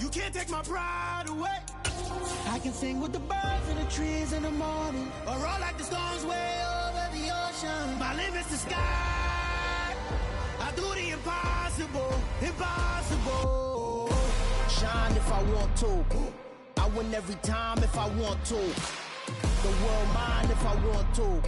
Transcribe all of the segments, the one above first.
You can't take my pride away. I can sing with the birds and the trees in the morning, or roll like the storms way over the ocean. My limit's the sky. I do the impossible, impossible. Shine if I want to. I win every time if I want to. The world mine if I want to.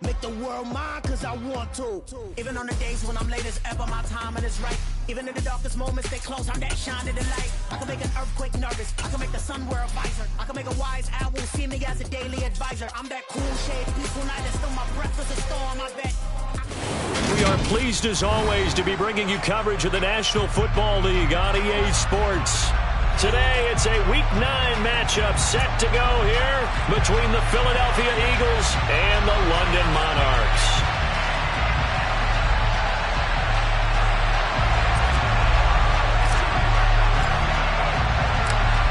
Make the world mine cause I want to. Even on the days when I'm late as ever, my timing is right. Even in the darkest moments, they close, I'm that shining the light. I can make an earthquake nervous, I can make the sun wear a visor. I can make a wise owl see me as a daily advisor. I'm that cool shade, peaceful night, and still my breath is a storm, I bet. We are pleased as always to be bringing you coverage of the National Football League on EA Sports. Today, it's a Week 9 matchup set to go here between the Philadelphia Eagles and the London Monarchs.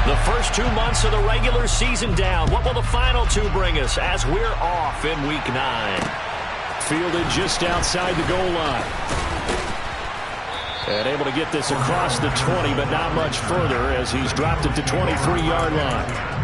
The first 2 months of the regular season down. What will the final 2 bring us as we're off in Week 9? Fielded just outside the goal line. And able to get this across the 20, but not much further as he's dropped it to 23-yard line.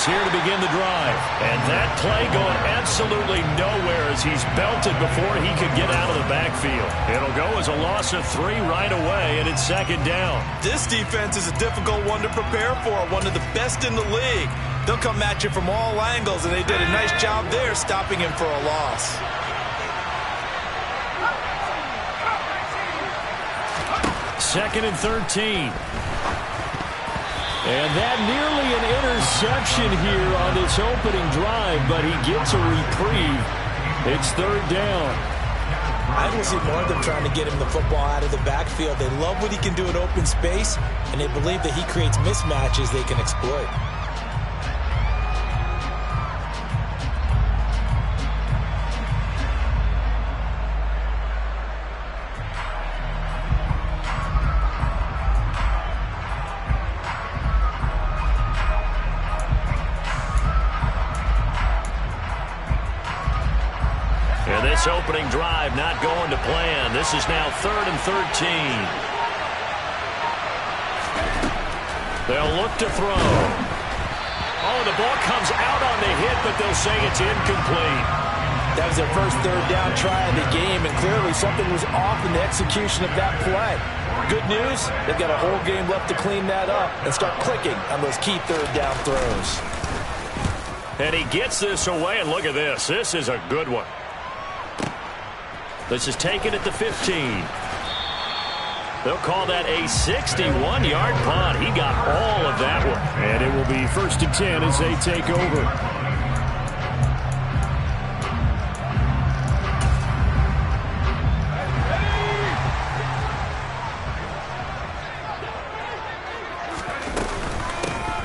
Here to begin the drive. And that play going absolutely nowhere as he's belted before he could get out of the backfield. It'll go as a loss of 3 right away, and it's second down. This defense is a difficult one to prepare for, one of the best in the league. They'll come at you from all angles, and they did a nice job there stopping him for a loss. Second and 13. And that nearly an interception here on this opening drive, but he gets a reprieve. It's third down. I can see more of them trying to get him the football out of the backfield. They love what he can do in open space, and they believe that he creates mismatches they can exploit. This opening drive not going to plan. This is now 3rd and 13. They'll look to throw. Oh, the ball comes out on the hit, but they'll say it's incomplete. That was their first third down try of the game, and clearly something was off in the execution of that play. Good news, they've got a whole game left to clean that up and start clicking on those key third down throws. And he gets this away, and look at this. This is a good one. This is taken at the 15. They'll call that a 61-yard punt. He got all of that one. And it will be 1st and 10 as they take over.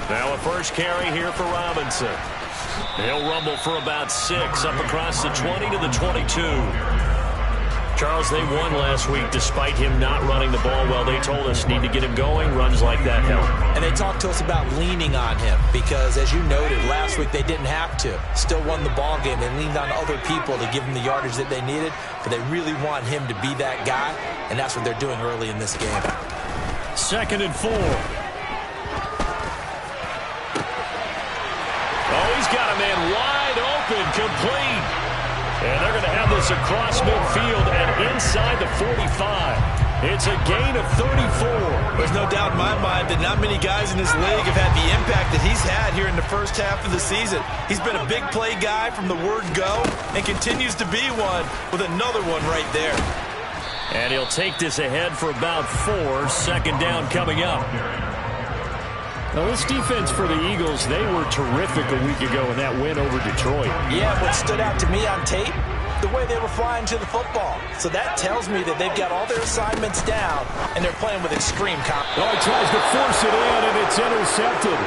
Now a first carry here for Robinson. He'll rumble for about 6 up across the 20 to the 22. Charles, they won last week despite him not running the ball well. They told us need to get him going. Runs like that help. And they talked to us about leaning on him because, as you noted, last week they didn't have to. Still won the ball game. They leaned on other people to give them the yardage that they needed, but they really want him to be that guy, and that's what they're doing early in this game. 2nd and 4. Oh, he's got a man wide open, complete. And they're going to have this across midfield and inside the 45. It's a gain of 34. There's no doubt in my mind that not many guys in this league have had the impact that he's had here in the first half of the season. He's been a big play guy from the word go and continues to be one with another one right there. And he'll take this ahead for about 4. Second down coming up. Now, this defense for the Eagles, they were terrific a week ago in that win over Detroit. Yeah, what stood out to me on tape, the way they were flying to the football. So that tells me that they've got all their assignments down, and they're playing with extreme confidence. Oh, he tries to force it in, and it's intercepted.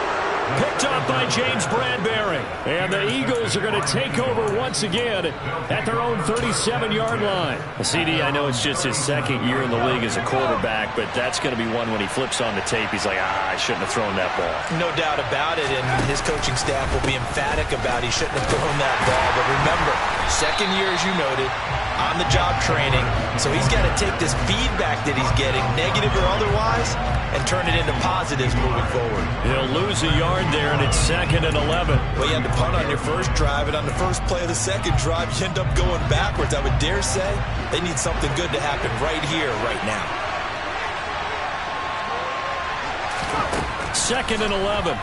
Picked off by James Bradbury. And the Eagles are going to take over once again at their own 37-yard line. CD, I know it's just his second year in the league as a quarterback, but that's going to be one when he flips on the tape. He's like, I shouldn't have thrown that ball. No doubt about it, and his coaching staff will be emphatic about he shouldn't have thrown that ball. But remember, second year, as you noted, on-the-job training, so he's got to take this feedback that he's getting, negative or otherwise, and turn it into positives moving forward. He'll lose a yard there, and it's 2nd and 11. Well, you had to punt on your first drive, and on the first play of the second drive, you end up going backwards. I would dare say they need something good to happen right here, right now. 2nd and 11.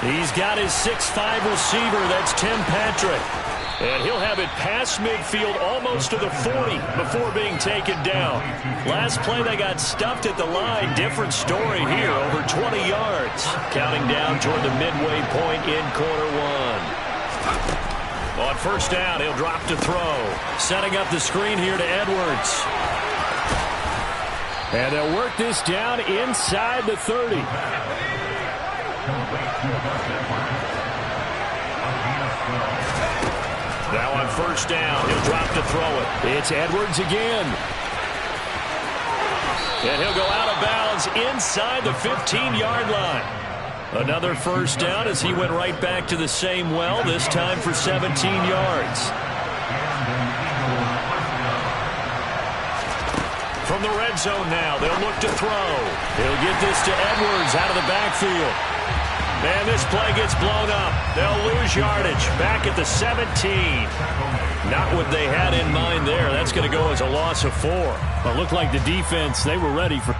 He's got his 6'5" receiver. That's Tim Patrick. And he'll have it past midfield almost to the 40 before being taken down. Last play, they got stuffed at the line. Different story here, over 20 yards. Counting down toward the midway point in quarter one. On first down, he'll drop to throw. Setting up the screen here to Edwards. And they'll work this down inside the 30. Now on first down, he'll drop to throw it. It's Edwards again. And he'll go out of bounds inside the 15-yard line. Another first down as he went right back to the same well, this time for 17 yards. From the red zone now, they'll look to throw. He'll get this to Edwards out of the backfield. And this play gets blown up. They'll lose yardage back at the 17. Not what they had in mind there. That's going to go as a loss of 4. It looked like the defense, they were ready for...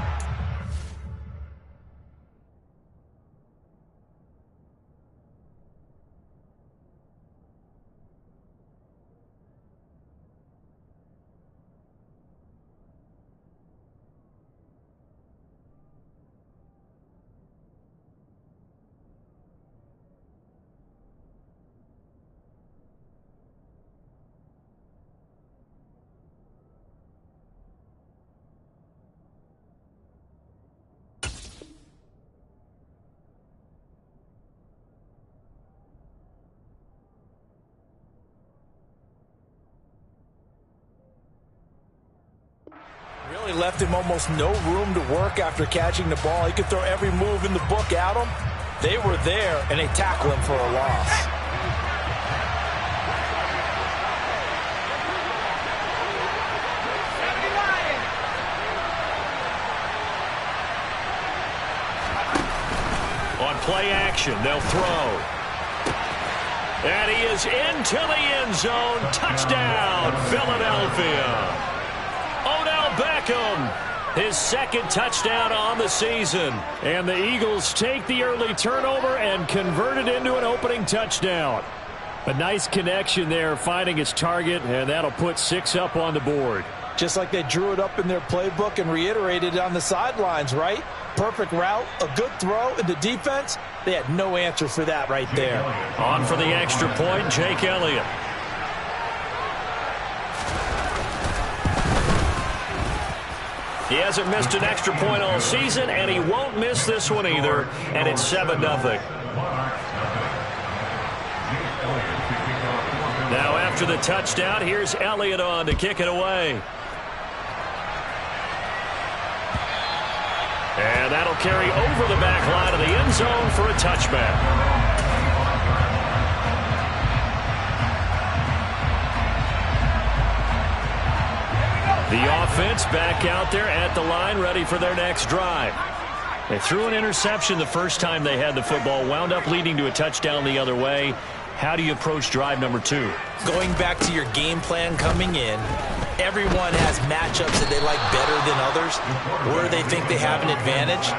Really left him almost no room to work after catching the ball. He could throw every move in the book at him. They were there, and they tackle him for a loss. On play action, they'll throw. And he is into the end zone. Touchdown, Philadelphia. Odell Beckham, his second touchdown on the season. And the Eagles take the early turnover and convert it into an opening touchdown. A nice connection there, finding his target, and that'll put 6 up on the board. Just like they drew it up in their playbook and reiterated it on the sidelines, right? Perfect route, a good throw, and the defense, they had no answer for that right there. On for the extra point, Jake Elliott. He hasn't missed an extra point all season, and he won't miss this one either, and it's 7-0. Now after the touchdown, here's Elliott on to kick it away. And that'll carry over the back line of the end zone for a touchback. The offense back out there at the line, ready for their next drive. They threw an interception the first time they had the football, wound up leading to a touchdown the other way. How do you approach drive number 2? Going back to your game plan coming in, everyone has matchups that they like better than others, where they think they have an advantage.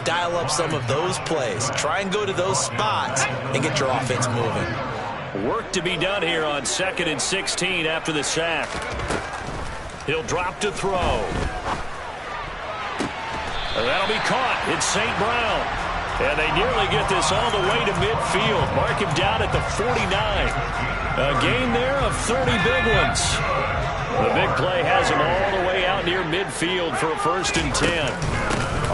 Dial up some of those plays. Try and go to those spots and get your offense moving. Work to be done here on 2nd and 16 after the sack. He'll drop to throw. That'll be caught. It's St. Brown. And they nearly get this all the way to midfield. Mark him down at the 49. A gain there of 30 big ones. The big play has him all the way out near midfield for a 1st and 10.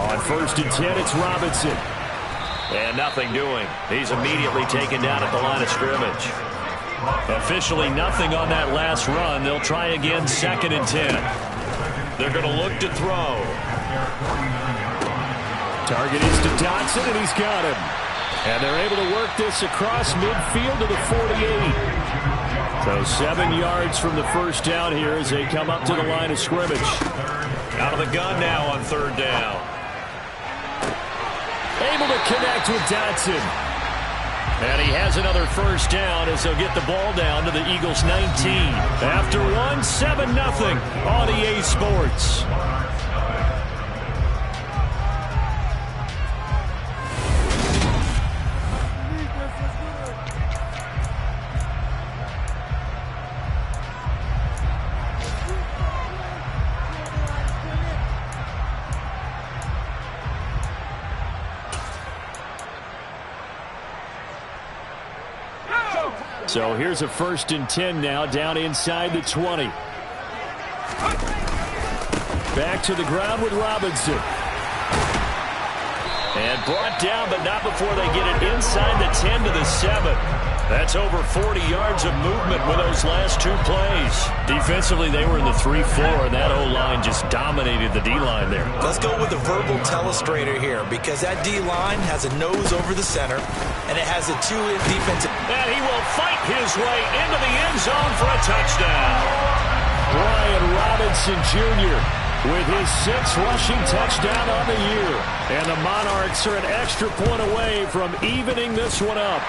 On 1st and 10, it's Robinson. And nothing doing. He's immediately taken down at the line of scrimmage. Officially nothing on that last run. They'll try again, 2nd and 10. They're going to look to throw. Target is to Dotson, and he's got him. And they're able to work this across midfield to the 48. So 7 yards from the first down here as they come up to the line of scrimmage. Out of the gun now on 3rd down. Able to connect with Dotson. And he has another first down as they'll get the ball down to the Eagles' 19. After 7-0 on EA Sports. So here's a 1st and 10 now, down inside the 20. Back to the ground with Robinson. And brought down, but not before they get it inside the 10 to the 7. That's over 40 yards of movement with those last 2 plays. Defensively, they were in the 3-4, and that O-line just dominated the D-line there. Let's go with a verbal telestrator here, because that D-line has a nose over the center, and it has a 2-in defensive. And he will fight his way into the end zone for a touchdown. Brian Robinson Jr. with his 6th rushing touchdown on the year. And the Monarchs are an extra point away from evening this one up.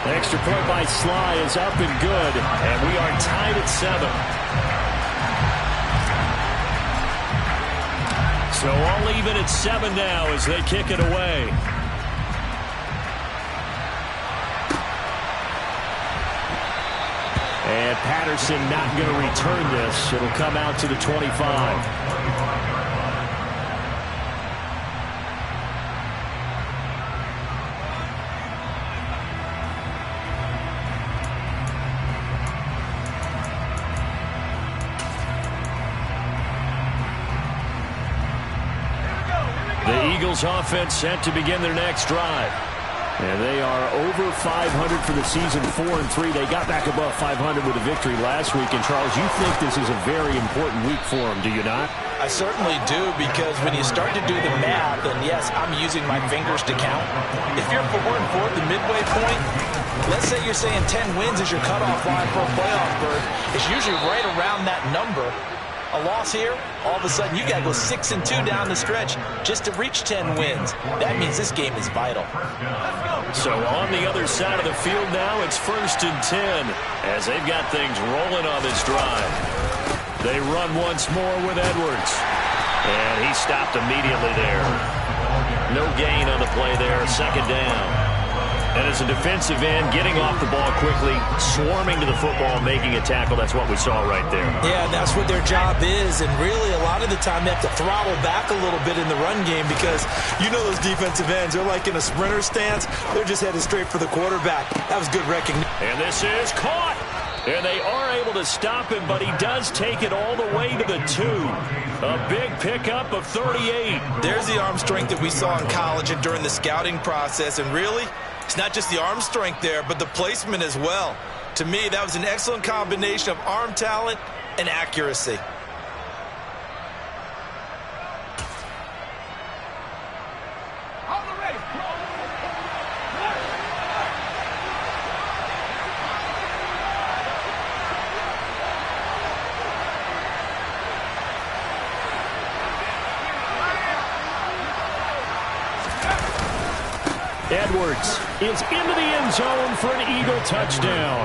The extra point by Sly is up and good. And we are tied at 7. So all even at 7 now as they kick it away. And Patterson not going to return this. It'll come out to the 25. The Eagles offense set to begin their next drive. And they are over 500 for the season, 4-3. They got back above 500 with a victory last week. And, Charles, you think this is a very important week for them, do you not? I certainly do, because when you start to do the math, and yes, I'm using my fingers to count. If you're 4-4 at the midway point, let's say you're saying 10 wins is your cutoff line for a playoff berth. It's usually right around that number. A loss here, all of a sudden you got to go 6-2 down the stretch just to reach 10 wins. That means this game is vital. So on the other side of the field now, it's 1st and 10 as they've got things rolling on this drive. They run once more with Edwards. And he stopped immediately there. No gain on the play there, 2nd down. And as a defensive end, getting off the ball quickly, swarming to the football, making a tackle, that's what we saw right there. Yeah, that's what their job is. And really, a lot of the time, they have to throttle back a little bit in the run game because you know those defensive ends, they're like in a sprinter stance. They're just headed straight for the quarterback. That was good recognition. And this is caught. And they are able to stop him, but he does take it all the way to the 2. A big pickup of 38. There's the arm strength that we saw in college and during the scouting process. And really, it's not just the arm strength there, but the placement as well. To me, that was an excellent combination of arm talent and accuracy. Edwards is into the end zone for an Eagle touchdown.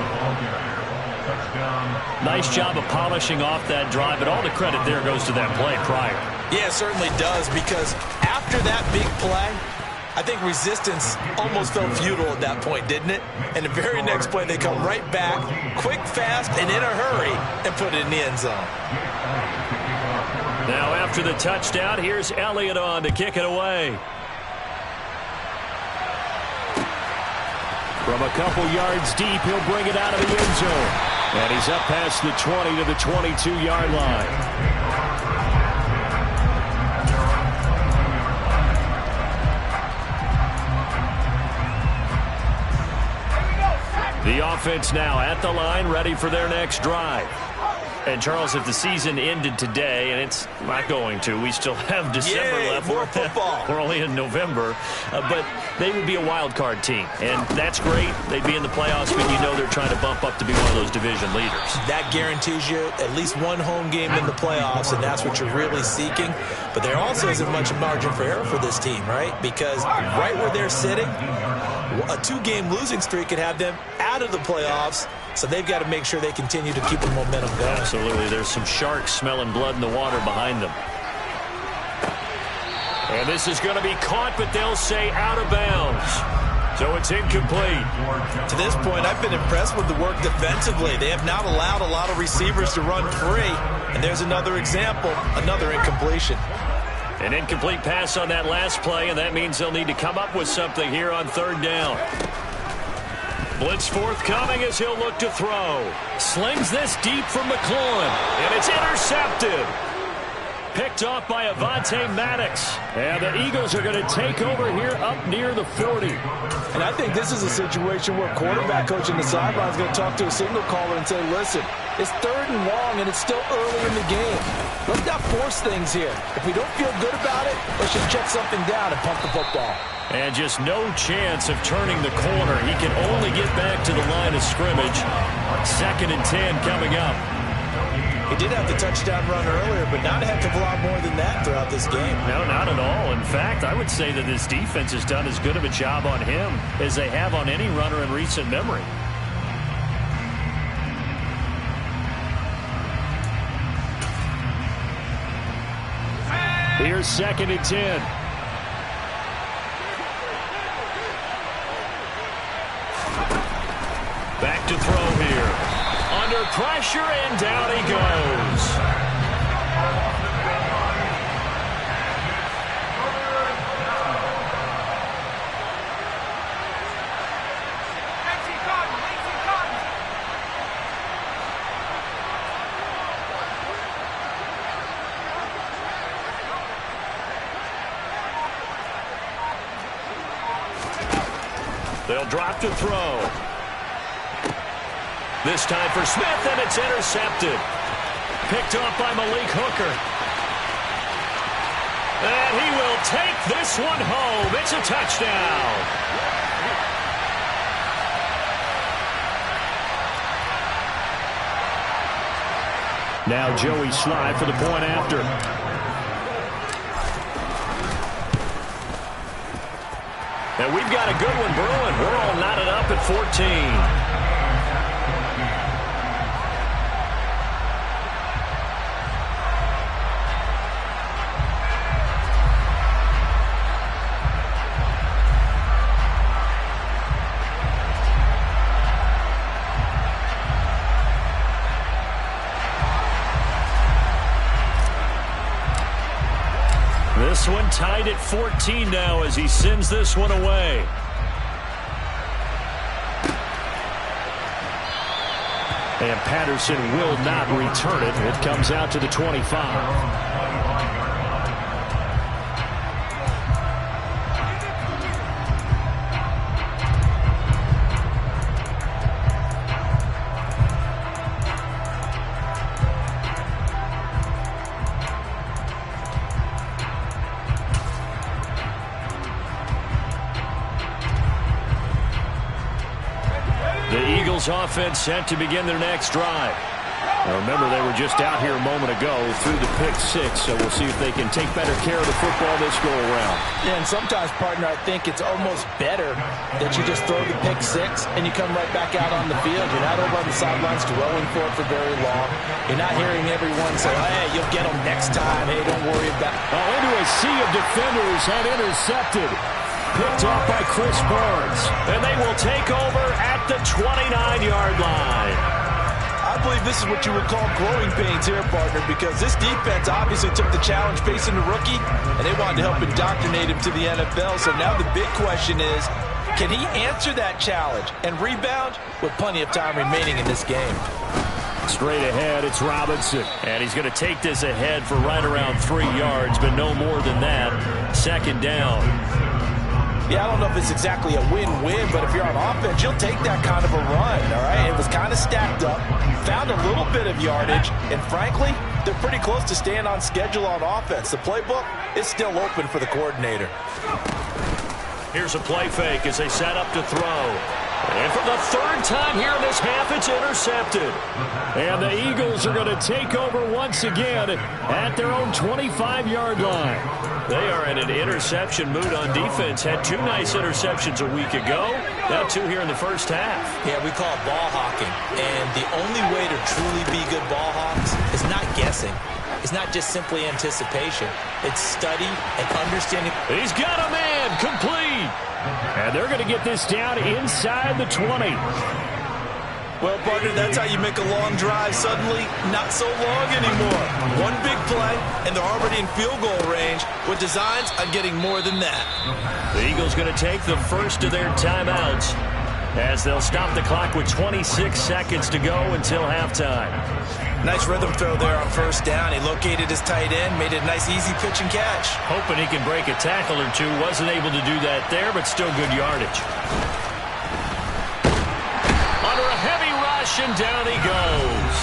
Nice job of polishing off that drive, but all the credit there goes to that play prior. Yeah, it certainly does, because after that big play, I think resistance almost felt futile at that point, didn't it? And the very next play, they come right back, quick, fast, and in a hurry, and put it in the end zone. Now after the touchdown, here's Elliott on to kick it away. From a couple yards deep, he'll bring it out of the end zone. And he's up past the 20 to the 22-yard line. The offense now at the line, ready for their next drive. And, Charles, if the season ended today, and it's not going to, we still have December left. More football. We're only in November. But they would be a wild card team. And that's great. They'd be in the playoffs, but you know they're trying to bump up to be one of those division leaders. That guarantees you at least one home game in the playoffs, and that's what you're really seeking. But there also isn't much margin for error for this team, right? Because right where they're sitting, a 2-game losing streak could have them out of the playoffs. So they've got to make sure they continue to keep the momentum going. Absolutely. There's some sharks smelling blood in the water behind them. And this is going to be caught, but they'll say out of bounds. So it's incomplete. To this point, I've been impressed with the work defensively. They have not allowed a lot of receivers to run free. And there's another example, another incompletion. An incomplete pass on that last play, and that means they'll need to come up with something here on 3rd down. Blitz forthcoming as he'll look to throw. Slings this deep from McLaurin, and it's intercepted. Picked off by Avonte Maddox. And the Eagles are going to take over here up near the 40. And I think this is a situation where quarterback coach in the sideline is going to talk to a signal caller and say, listen, it's 3rd and long, and it's still early in the game. Let's not force things here. If we don't feel good about it, let's just check something down and pump the football. And just no chance of turning the corner. He can only get back to the line of scrimmage. 2nd and 10 coming up. He did have the touchdown run earlier, but not a heck of a lot more than that throughout this game. No, not at all. In fact, I would say that this defense has done as good of a job on him as they have on any runner in recent memory. Here's 2nd and 10. Back to throw here. Under pressure, and down he goes. They'll drop to throw. This time for Smith, and it's intercepted. Picked off by Malik Hooker. And he will take this one home. It's a touchdown. Now Joey Slye for the point after. And we've got a good one brewing. We're all knotted up at 14. This one tied at 14 now as he sends this one away. And Patterson will not return it. It comes out to the 25. Offense set to begin their next drive. Now remember, they were just out here a moment ago through the pick 6, so we'll see if they can take better care of the football this go around. Yeah, and sometimes, partner, I think it's almost better that you just throw the pick 6 and you come right back out on the field. You're not over on the sidelines dwelling for it for very long. You're not hearing everyone say, hey, you'll get them next time. Hey, don't worry about it. Oh, into a sea of defenders and intercepted. Picked off by Chris Barnes. And they will take over at the 29-yard line. I believe this is what you would call growing pains here, partner, because this defense obviously took the challenge facing the rookie, and they wanted to help indoctrinate him to the NFL. So now the big question is, can he answer that challenge and rebound with plenty of time remaining in this game? Straight ahead, it's Robinson. And he's going to take this ahead for right around 3 yards, but no more than that. 2nd down. Yeah, I don't know if it's exactly a win-win, but if you're on offense, you'll take that kind of a run, all right? It was kind of stacked up, found a little bit of yardage, and frankly, they're pretty close to staying on schedule on offense. The playbook is still open for the coordinator. Here's a play fake as they set up to throw. And for the third time here in this half, it's intercepted. And the Eagles are going to take over once again at their own 25-yard line. They are in an interception mood on defense. Had 2 nice interceptions a week ago. Now 2 here in the first half. Yeah, we call it ball hawking. And the only way to truly be good ball hawks is not guessing. It's not just simply anticipation. It's study and understanding. He's got a man, complete. And they're going to get this down inside the 20. Well, partner, that's how you make a long drive suddenly not so long anymore. One big play, and they're already in field goal range with designs on getting more than that. The Eagles going to take the first of their timeouts as they'll stop the clock with 26 seconds to go until halftime. Nice rhythm throw there on first down. He located his tight end, made it a nice easy pitch and catch. Hoping he can break a tackle or two. Wasn't able to do that there, but still good yardage. Under a heavy rush, and down he goes.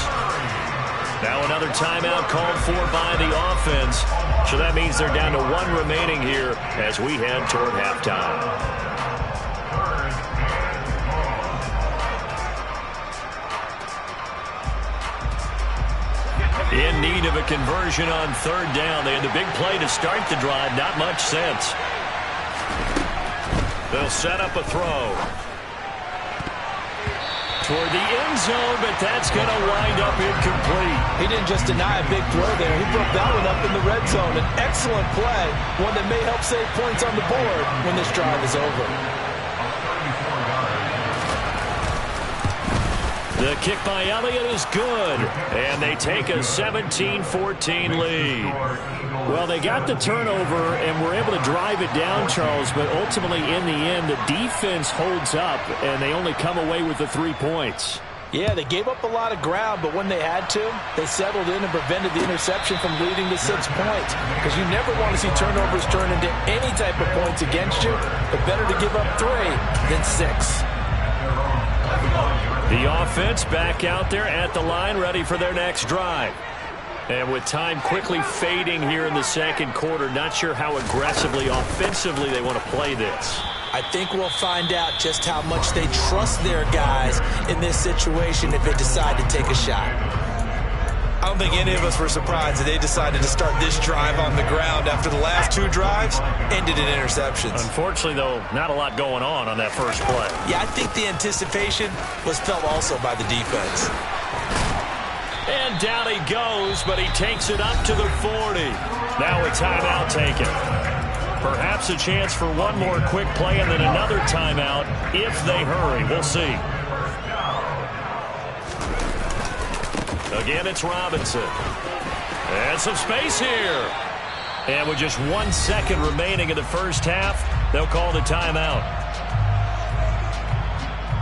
Now another timeout called for by the offense. So that means they're down to 1 remaining here as we head toward halftime. In need of a conversion on third down. They had the big play to start the drive. Not much sense. They'll set up a throw toward the end zone, but that's going to wind up incomplete. He didn't just deny a big throw there. He broke that one up in the red zone. An excellent play, one that may help save points on the board when this drive is over. The kick by Elliott is good, and they take a 17-14 lead. Well, they got the turnover and were able to drive it down, Charles, but ultimately in the end, the defense holds up, and they only come away with the 3 points. Yeah, they gave up a lot of ground, but when they had to, they settled in and prevented the interception from leading to 6 points. Because you never want to see turnovers turn into any type of points against you, but better to give up 3 than 6. The offense back out there at the line, ready for their next drive. And with time quickly fading here in the second quarter, not sure how aggressively, offensively they want to play this. I think we'll find out just how much they trust their guys in this situation if they decide to take a shot. I don't think any of us were surprised that they decided to start this drive on the ground after the last 2 drives ended in interceptions. Unfortunately, though, not a lot going on that first play. Yeah, I think the anticipation was felt also by the defense. And down he goes, but he takes it up to the 40. Now a timeout taken. Perhaps a chance for one more quick play and then another timeout if they hurry. We'll see. Again, it's Robinson. And some space here. And with just 1 second remaining in the first half, they'll call the timeout.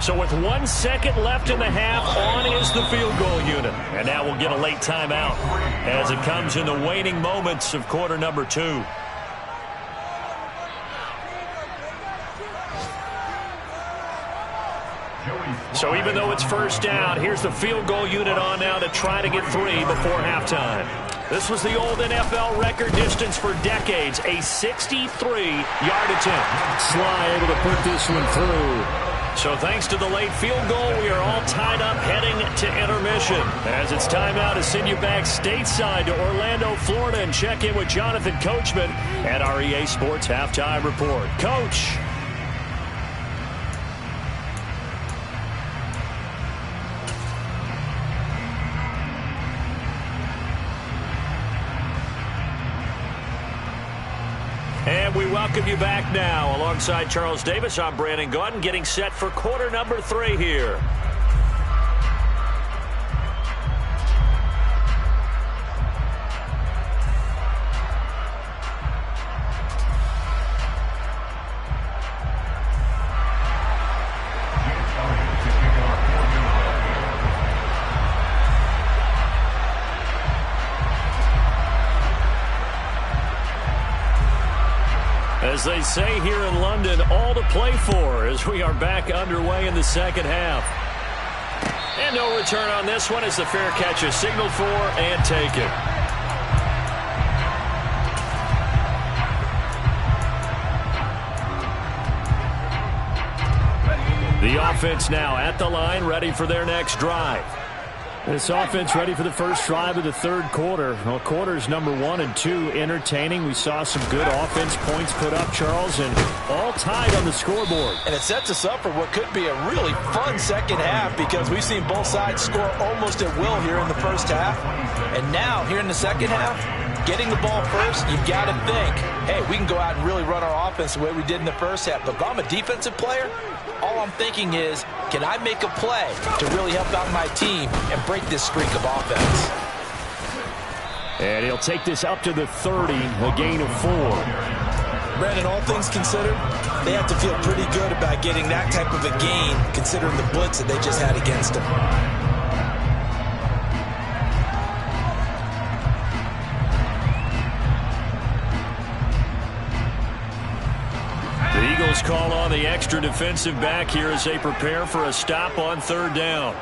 So with 1 second left in the half, on is the field goal unit. And now we'll get a late timeout as it comes in the waning moments of quarter number 2. So even though it's first down, here's the field goal unit on now to try to get 3 before halftime. This was the old NFL record distance for decades, a 63-yard attempt. Sly able to put this one through. So thanks to the late field goal, we are all tied up heading to intermission. As it's time now to send you back stateside to Orlando, Florida, and check in with Jonathan Coachman at our EA Sports Halftime Report. Coach. And we welcome you back now. Alongside Charles Davis, I'm Brandon Gaudin, getting set for quarter number 3 here. As they say here in London, all to play for as we are back underway in the second half. And no return on this one as the fair catch is signaled for and taken. The offense now at the line, ready for their next drive. This offense ready for the first drive of the third quarter. Well, quarters number 1 and 2 entertaining. We saw some good offense points put up, Charles, and all tied on the scoreboard. And it sets us up for what could be a really fun second half because we've seen both sides score almost at will here in the first half. And now, here in the second half, getting the ball first, you've got to think, hey, we can go out and really run our offense the way we did in the first half. But if I'm a defensive player, all I'm thinking is, can I make a play to really help out my team and break this streak of offense? And he'll take this up to the 30, a gain of 4. Brandon, all things considered, they have to feel pretty good about getting that type of a gain considering the blitz that they just had against them. The Eagles call on the extra defensive back here as they prepare for a stop on third down.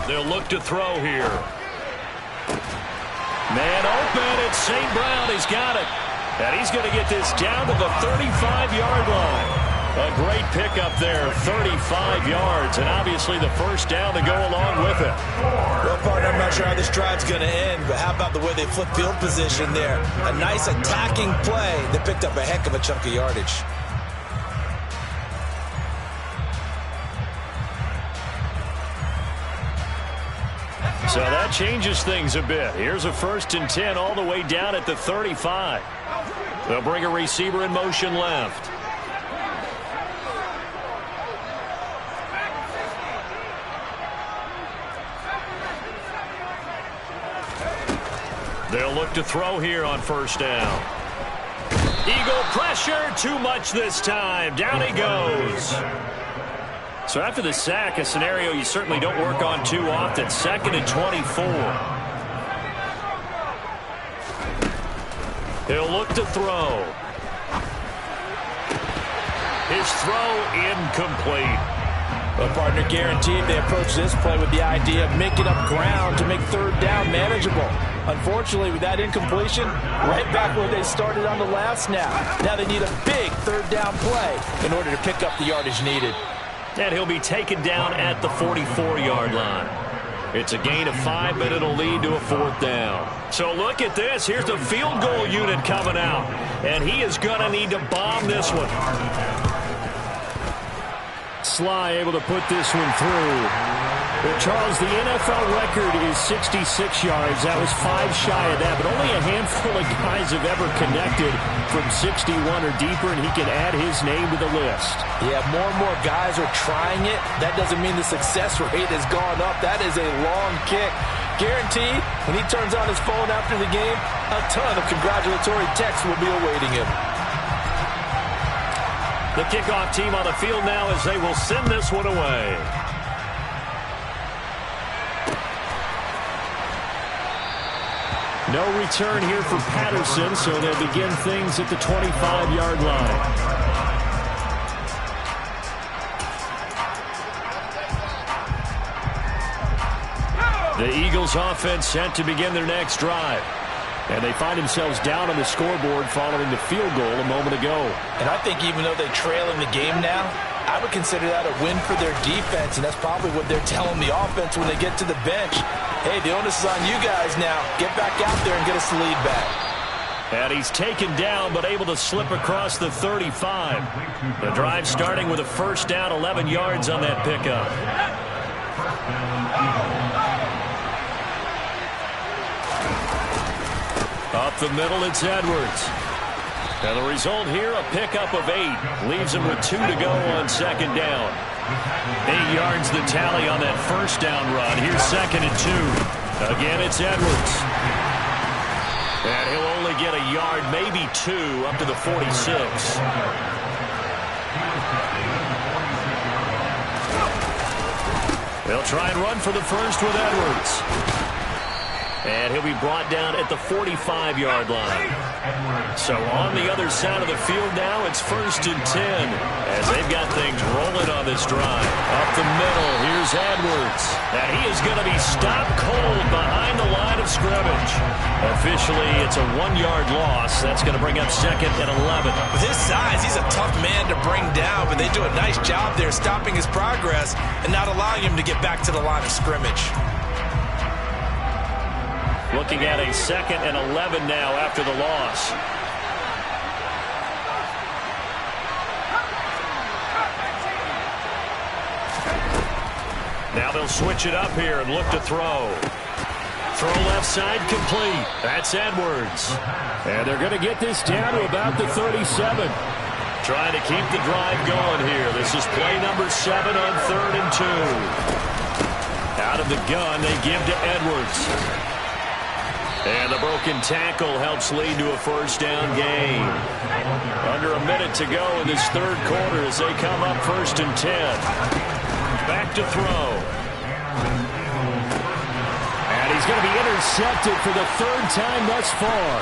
They'll look to throw here. Man open, it's St. Brown. He's got it. And he's going to get this down to the 35-yard line. A great pickup there, 35 yards, and obviously the first down to go along with it. Well, partner, I'm not sure how this drive's going to end, but how about the way they flip field position there? A nice attacking play that picked up a heck of a chunk of yardage. So that changes things a bit. Here's a 1st and 10 all the way down at the 35. They'll bring a receiver in motion left. They'll look to throw here on first down. Eagle pressure, too much this time. Down he goes. So after the sack, a scenario you certainly don't work on too often. 2nd and 24. He'll look to throw. His throw incomplete. Well, partner, guaranteed they approach this play with the idea of making up ground to make third down manageable. Unfortunately, with that incompletion, right back where they started on the last snap. Now they need a big third down play in order to pick up the yardage needed. And he'll be taken down at the 44-yard line. It's a gain of 5, but it'll lead to a 4th down. So look at this. Here's the field goal unit coming out. And he is going to need to bomb this one. Sly able to put this one through. Well, Charles, the NFL record is 66 yards. That was 5 shy of that, but only a handful of guys have ever connected from 61 or deeper, and he can add his name to the list. Yeah, more and more guys are trying it. That doesn't mean the success rate has gone up. That is a long kick. Guaranteed, when he turns on his phone after the game, a ton of congratulatory texts will be awaiting him. The kickoff team on the field now as they will send this one away. No return here for Patterson, so they'll begin things at the 25-yard line. The Eagles offense set to begin their next drive. And they find themselves down on the scoreboard following the field goal a moment ago. And I think even though they trail in the game now, I would consider that a win for their defense, and that's probably what they're telling the offense when they get to the bench. Hey, the onus is on you guys now. Get back out there and get us the lead back. And he's taken down but able to slip across the 35. The drive starting with a first down, 11 yards on that pickup. Up the middle, it's Edwards. And the result here, a pickup of 8. Leaves him with 2 to go on second down. 8 yards the tally on that first down run. Here's 2nd and 2. Again, it's Edwards. And he'll only get a yard, maybe 2, up to the 46. They'll try and run for the first with Edwards. And he'll be brought down at the 45-yard line. So on the other side of the field now, it's 1st and 10 as they've got things rolling on this drive. Up the middle, here's Edwards. And he is going to be stopped cold behind the line of scrimmage. Officially, it's a 1-yard loss. That's going to bring up 2nd and 11. With his size, he's a tough man to bring down, but they do a nice job there stopping his progress and not allowing him to get back to the line of scrimmage. Looking at a 2nd and 11 now after the loss. Now they'll switch it up here and look to throw. Throw left side complete. That's Edwards. And they're going to get this down to about the 37. Trying to keep the drive going here. This is play number 7 on 3rd and 2. Out of the gun, they give to Edwards. And the broken tackle helps lead to a 1st down gain. Under a minute to go in this 3rd quarter as they come up 1st and 10. Back to throw. And he's going to be intercepted for the 3rd time thus far.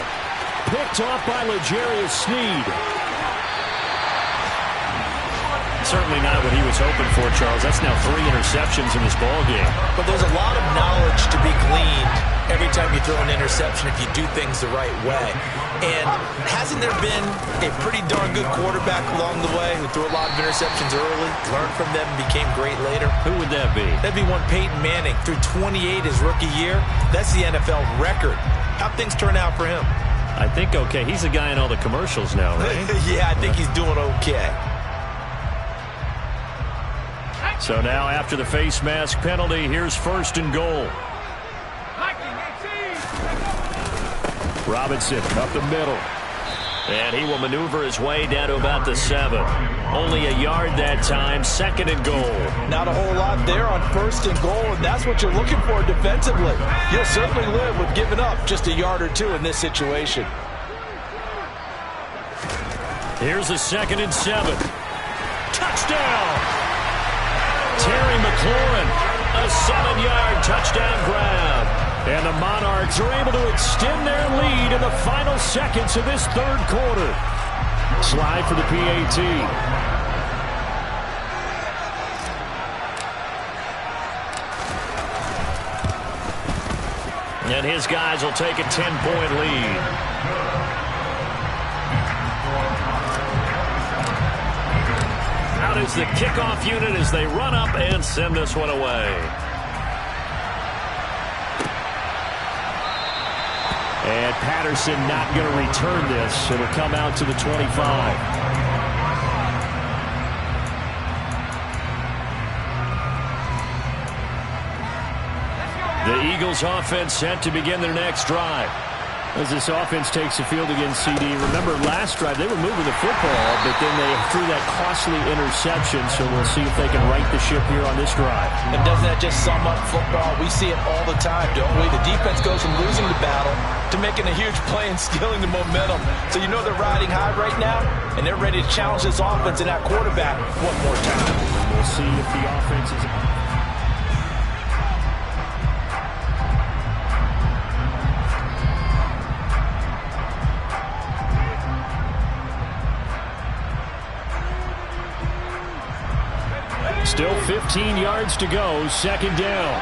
Picked off by L'Jarius Sneed. Certainly not what he was hoping for, Charles. That's now 3 interceptions in this ballgame. But there's a lot of knowledge to be gleaned every time you throw an interception if you do things the right way. And hasn't there been a pretty darn good quarterback along the way who threw a lot of interceptions early, learned from them, and became great later? Who would that be? That'd be one Peyton Manning. Threw 28 his rookie year. That's the NFL record. How'd things turn out for him? I think okay. He's the guy in all the commercials now, right? Yeah, I think he's doing okay. So now after the face mask penalty, here's 1st and goal. Robinson up the middle. And he will maneuver his way down to about the 7. Only a yard that time, 2nd and goal. Not a whole lot there on 1st and goal, and that's what you're looking for defensively. You'll certainly live with giving up just a yard or 2 in this situation. Here's a 2nd and 7. Touchdown! Terry McLaurin, a 7-yard touchdown grab. And the Monarchs are able to extend their lead in the final seconds of this 3rd quarter. Slide for the PAT. And his guys will take a 10-point lead. Out is the kickoff unit as they run up and send this one away. And Patterson not going to return this. It'll come out to the 25. The Eagles offense set to begin their next drive. As this offense takes the field against CD, remember last drive they were moving the football, but then they threw that costly interception, so we'll see if they can right the ship here on this drive. And doesn't that just sum up football? We see it all the time, don't we? The defense goes from losing the battle to making a huge play and stealing the momentum. So you know they're riding high right now, and they're ready to challenge this offense and that quarterback one more time. We'll see if the offense is... Still 15 yards to go, 2nd down.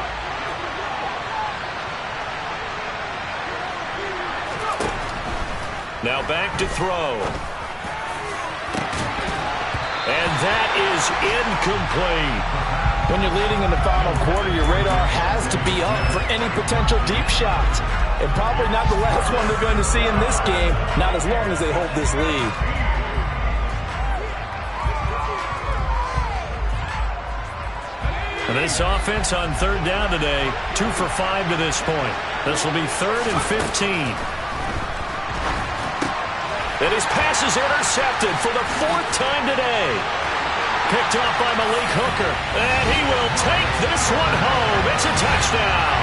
Now back to throw. And that is incomplete. When you're leading in the final quarter, your radar has to be up for any potential deep shots. And probably not the last one they're going to see in this game, not as long as they hold this lead. This offense on 3rd down today, 2 for 5 to this point. This will be 3rd and 15. And his pass is intercepted for the 4th time today. Picked off by Malik Hooker. And he will take this one home. It's a touchdown.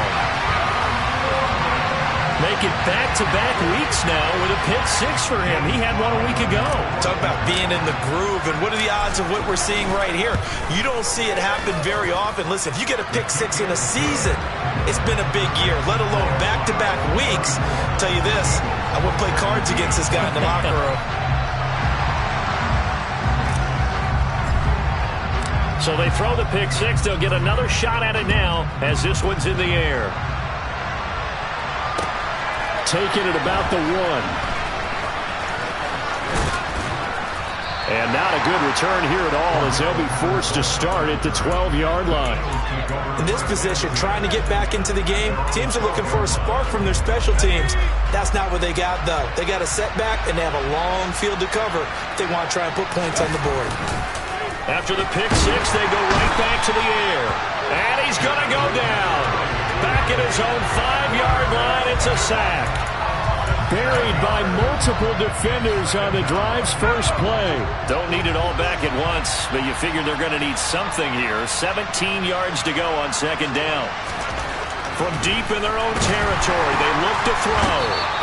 make it back-to-back weeks now with a pick six for him. He had one a week ago. Talk about being in the groove, and what are the odds of what we're seeing right here? You don't see it happen very often. Listen, if you get a pick six in a season, it's been a big year, let alone back-to-back weeks. I'll tell you this, I wouldn't play cards against this guy in the locker room. So they throw the pick six. They'll get another shot at it now as this one's in the air. Taking it about the 1. And not a good return here at all as they'll be forced to start at the 12-yard line. In this position, trying to get back into the game, teams are looking for a spark from their special teams. That's not what they got, though. They got a setback, and they have a long field to cover if they want to try and put points on the board. After the pick six, they go right back to the air. And he's going to go down. Back at his own 5-yard line, it's a sack. Buried by multiple defenders on the drive's first play. Don't need it all back at once, but you figure they're going to need something here. 17 yards to go on second down. From deep in their own territory, they look to throw.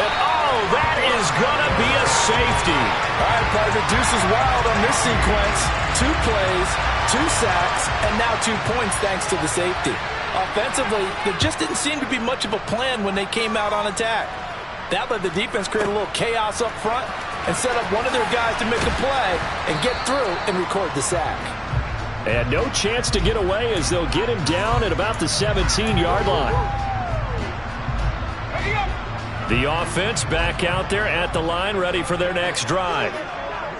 And oh, that is going to be a safety. All right, partner, deuce is wild on this sequence. 2 plays, 2 sacks, and now 2 points thanks to the safety. Offensively, there just didn't seem to be much of a plan when they came out on attack. That let the defense create a little chaos up front and set up one of their guys to make a play and get through and record the sack. And no chance to get away as they'll get him down at about the 17-yard line. The offense back out there at the line, ready for their next drive.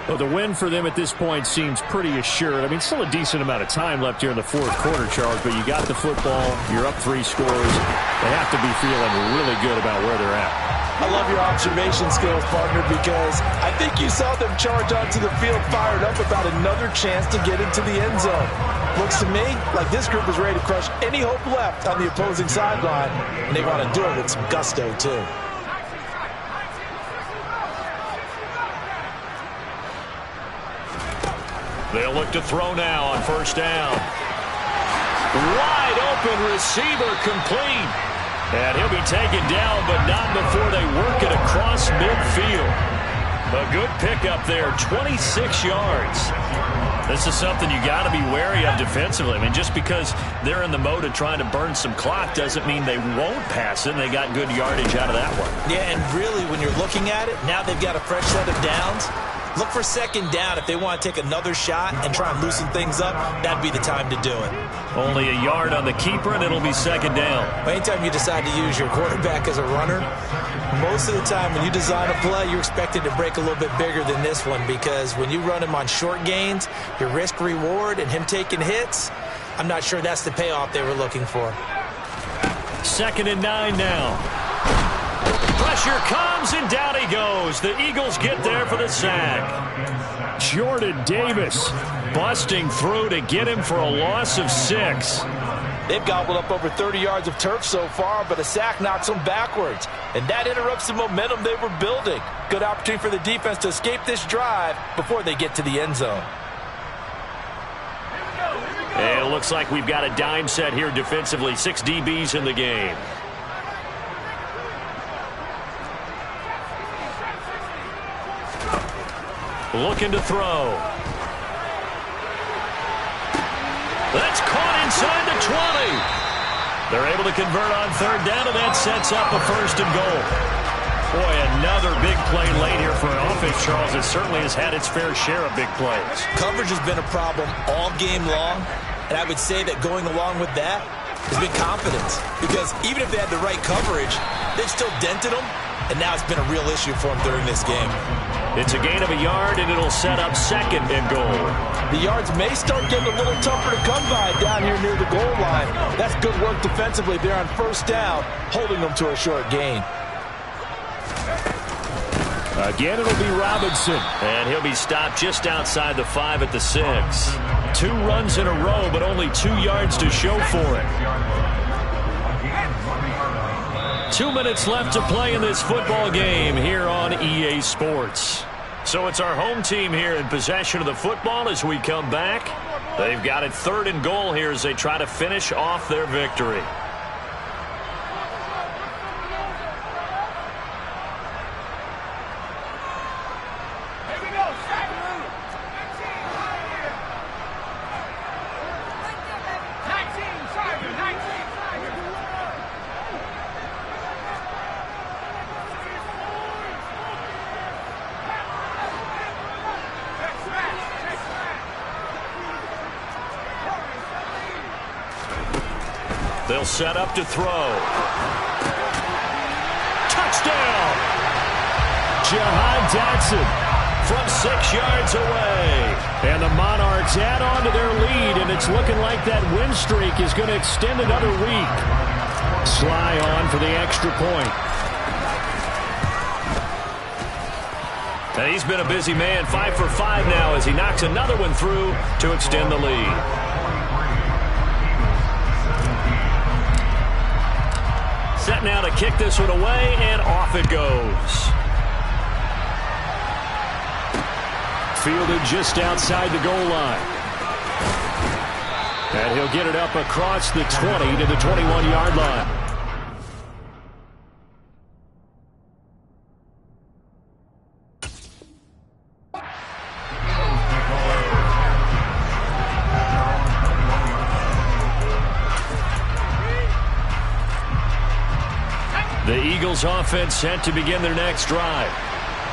Well, the win for them at this point seems pretty assured. I mean, still a decent amount of time left here in the fourth quarter, Charles, but you got the football, you're up 3 scores. They have to be feeling really good about where they're at. I love your observation skills, partner, because I think you saw them charge onto the field fired up about another chance to get into the end zone. Looks to me like this group is ready to crush any hope left on the opposing sideline, and they want to do it with some gusto, too. They'll look to throw now on first down. Wide open receiver complete. And he'll be taken down, but not before they work it across midfield. A good pickup there, 26 yards. This is something you got to be wary of defensively. I mean, just because they're in the mode of trying to burn some clock doesn't mean they won't pass it, and they got good yardage out of that one. Yeah, and really, when you're looking at it, now they've got a fresh set of downs. Look for second down if they want to take another shot and try and loosen things up. That'd be the time to do it. Only a yard on the keeper, and it'll be second down. Anytime you decide to use your quarterback as a runner, most of the time when you design a play, you're expected to break a little bit bigger than this one, because when you run him on short gains, your risk-reward and him taking hits, I'm not sure that's the payoff they were looking for. 2nd and 9 now. Pressure comes, and down he goes. The Eagles get there for the sack. Jordan Davis busting through to get him for a loss of 6. They've gobbled up over 30 yards of turf so far, but a sack knocks them backwards, and that interrupts the momentum they were building. Good opportunity for the defense to escape this drive before they get to the end zone. And it looks like we've got a dime set here defensively. 6 DBs in the game. Looking to throw. That's caught inside the 20. They're able to convert on third down, and that sets up a 1st and goal. Boy, another big play late here for an offense, Charles. It certainly has had its fair share of big plays. Coverage has been a problem all game long, and I would say that going along with that has been confidence. Because even if they had the right coverage, they've still dented them, and now it's been a real issue for them during this game. It's a gain of a yard, and it'll set up 2nd and goal. The yards may start getting a little tougher to come by down here near the goal line. That's good work defensively there on first down, holding them to a short gain. Again, it'll be Robinson, and he'll be stopped just outside the 5 at the 6. 2 runs in a row, but only 2 yards to show for it. 2 minutes left to play in this football game here on EA Sports. So it's our home team here in possession of the football as we come back. They've got it 3rd and goal here as they try to finish off their victory. They'll set up to throw. Touchdown! Jahan Dotson from 6 yards away. And the Monarchs add on to their lead, and it's looking like that win streak is going to extend another week. Sly on for the extra point. And he's been a busy man, 5 for 5 now as he knocks another one through to extend the lead. Set now to kick this one away, and off it goes. Fielded just outside the goal line. And he'll get it up across the 20 to the 21-yard line. The Eagles offense set to begin their next drive.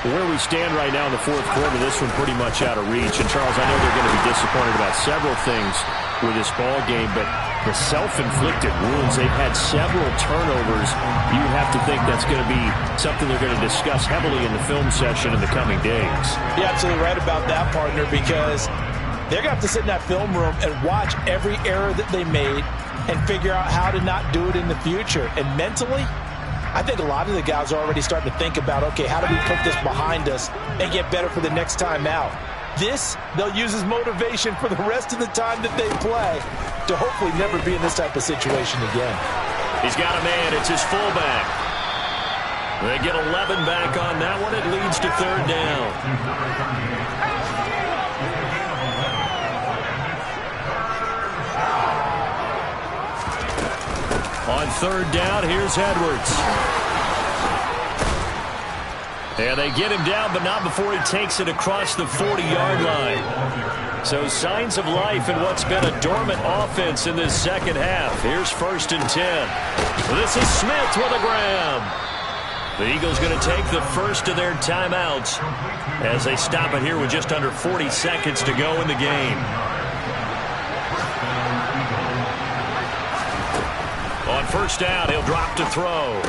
Where we stand right now in the fourth quarter, this one pretty much out of reach. And, Charles, I know they're going to be disappointed about several things with this ball game, but the self-inflicted wounds, they've had several turnovers. You would have to think that's going to be something they're going to discuss heavily in the film session in the coming days. You're absolutely right about that, partner, because they're going to have to sit in that film room and watch every error that they made and figure out how to not do it in the future. And mentally, I think a lot of the guys are already starting to think about, okay, how do we put this behind us and get better for the next time out? This, they'll use as motivation for the rest of the time that they play to hopefully never be in this type of situation again. He's got a man. It's his fullback. They get 11 back on that one. It leads to third down. On third down, here's Edwards. And they get him down, but not before he takes it across the 40-yard line. So signs of life in what's been a dormant offense in this second half. Here's 1st and 10. This is Smith with a grab. The Eagles going to take the first of their timeouts as they stop it here with just under 40 seconds to go in the game. On first down, he'll drop to throw.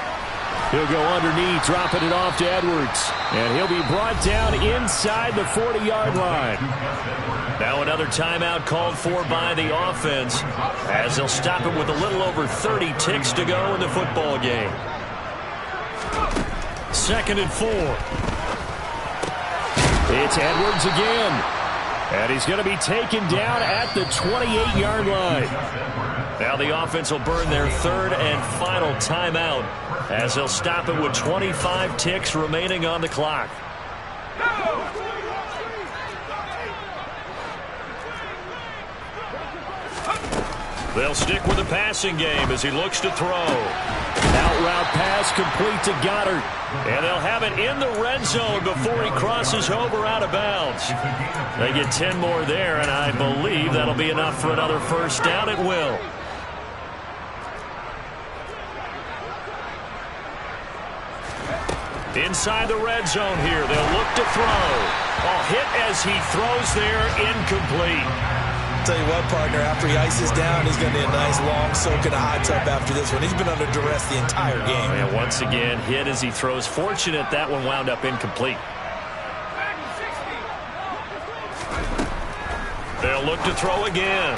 He'll go underneath, dropping it off to Edwards. And he'll be brought down inside the 40-yard line. Now another timeout called for by the offense as they'll stop it with a little over 30 ticks to go in the football game. 2nd and 4. It's Edwards again. And he's going to be taken down at the 28-yard line. Now the offense will burn their third and final timeout as they'll stop it with 25 ticks remaining on the clock. They'll stick with the passing game as he looks to throw. Out route pass complete to Goddard. And they'll have it in the red zone before he crosses over out of bounds. They get 10 more there, and I believe that'll be enough for another first down. It will. Inside the red zone here, they'll look to throw. A hit as he throws there, incomplete. Tell you what, partner, after he ices down, he's going to need a nice long soak in a hot tub after this one. He's been under duress the entire game. And once again, hit as he throws. Fortunate that one wound up incomplete. They'll look to throw again.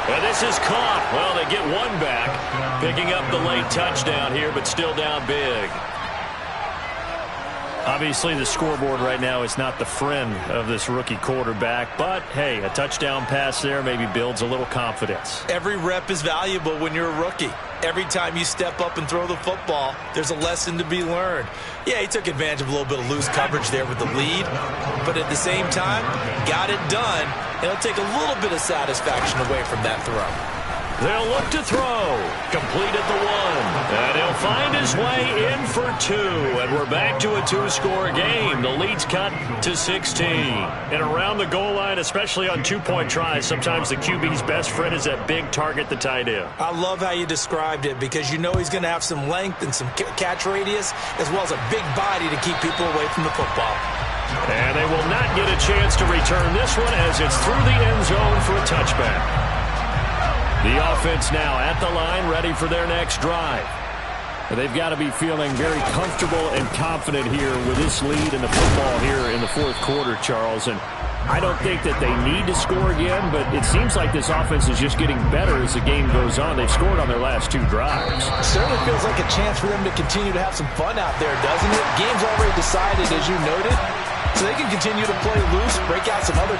And this is caught. Well, they get one back, picking up the late touchdown here, but still down big. Obviously, the scoreboard right now is not the friend of this rookie quarterback. But, hey, a touchdown pass there maybe builds a little confidence. Every rep is valuable when you're a rookie. Every time you step up and throw the football, there's a lesson to be learned. Yeah, he took advantage of a little bit of loose coverage there with the lead. But at the same time, got it done. And it'll take a little bit of satisfaction away from that throw. They'll look to throw. Complete at the 1. And he'll find his way in for 2. And we're back to a 2-score game. The lead's cut to 16. And around the goal line, especially on two-point tries, sometimes the QB's best friend is that big target, the tight end. I love how you described it because you know he's going to have some length and some catch radius as well as a big body to keep people away from the football. And they will not get a chance to return this one as it's through the end zone for a touchback. The offense now at the line, ready for their next drive. They've got to be feeling very comfortable and confident here with this lead in the football here in the fourth quarter, Charles. And I don't think that they need to score again, but it seems like this offense is just getting better as the game goes on. They've scored on their last 2 drives. Certainly feels like a chance for them to continue to have some fun out there, doesn't it? Game's already decided, as you noted, so they can continue to play loose, break out some other